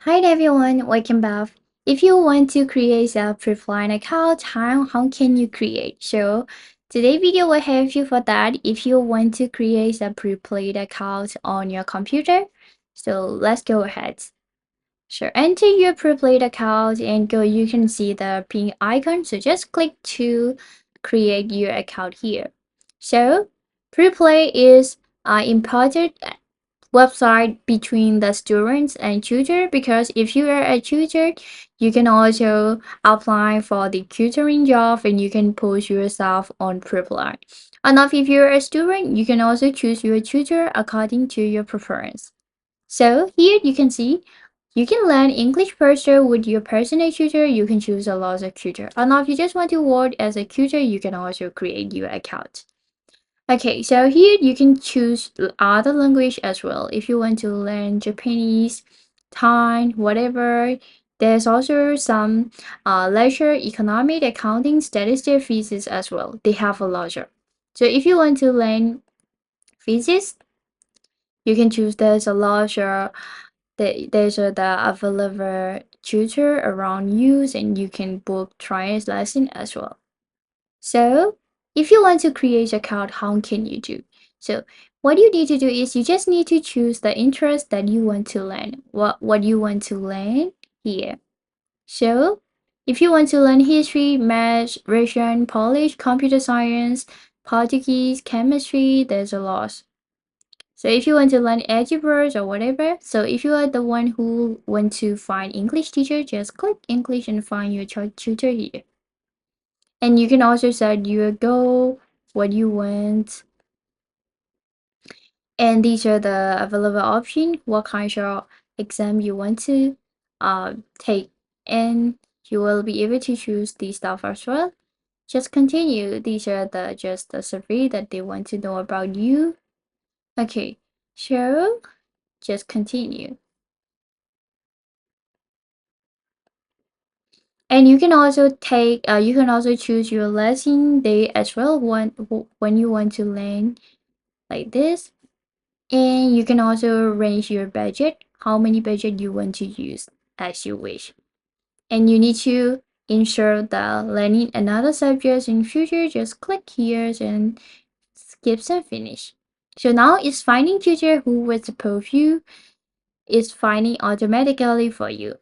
Hi everyone, welcome back. If you want to create a pre-planned account, how can you create? So today video will help you for that if you want to create a pre-planned account on your computer. So let's go ahead. So enter your pre-played account and go, you can see the pin icon. So just click to create your account here. So pre-play is important website between the students and tutor, because if you are a tutor you can also apply for the tutoring job and you can post yourself on Preply. And if you're a student you can also choose your tutor according to your preference. So here you can see you can learn English faster with your personal tutor. You can choose a lot of tutor, and if you just want to work as a tutor you can also create your account. Okay, so here you can choose other language as well. If you want to learn Japanese, Thai, whatever. There's also some leisure, economic, accounting, statistics, physics as well. They have a leisure. So if you want to learn physics, you can choose there's a leisure. There's the available tutor around you, and you can book trial lesson as well. So if you want to create an account, how can you do? So what you need to do is you just need to choose the interest that you want to learn. What you want to learn here. So if you want to learn history, math, Russian, Polish, computer science, Portuguese, chemistry, there's a lot. So if you want to learn algebra or whatever, so if you are the one who want to find English teacher, just click English and find your tutor here. And you can also set your goal, what you want, and these are the available options, what kind of exam you want to take, and you will be able to choose these stuff as well. Just continue. These are the just the survey that they want to know about you. Okay, so just continue. And you can also you can also choose your lesson day as well when you want to learn like this. And you can also arrange your budget, how many budget you want to use as you wish. And you need to ensure the learning another subjects in future, just click here and skip and finish. So now it's finding tutor who will support you, it's finding automatically for you.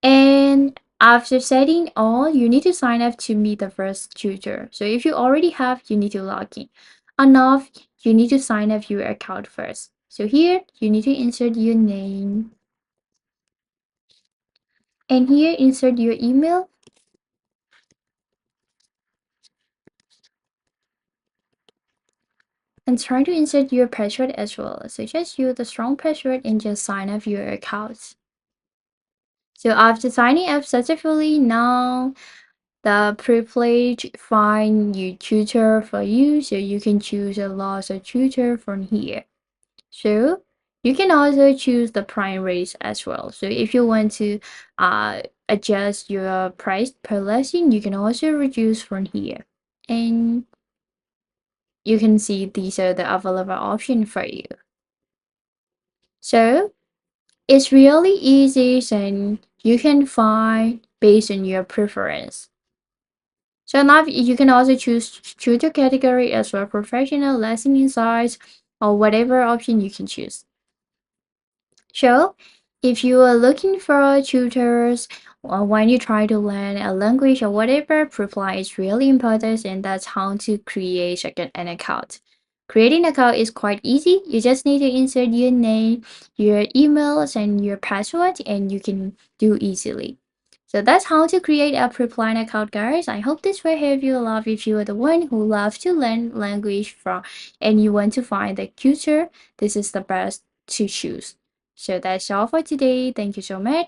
And after setting all, you need to sign up to meet the first tutor. So if you already have, you need to log in. Enough, you need to sign up your account first. So here, you need to insert your name. And here, insert your email. And try to insert your password as well. So just use the strong password and just sign up your account. So after signing up successfully, now the privilege find you tutor for you, so you can choose a lot of tutor from here. So you can also choose the prime rates as well. So if you want to adjust your price per lesson, you can also reduce from here. And you can see these are the available options for you. So it's really easy and you can find based on your preference. So now you can also choose tutor category as well, professional, lesson insights, or whatever option you can choose. So if you are looking for tutors or when you try to learn a language or whatever, Preply is really important, and that's how to create an account. Creating an account is quite easy. You just need to insert your name, your emails, and your password, and you can do easily. So that's how to create a Preply account, guys. I hope this will help you a lot if you are the one who loves to learn language from and you want to find the tutor. This is the best to choose. So that's all for today. Thank you so much.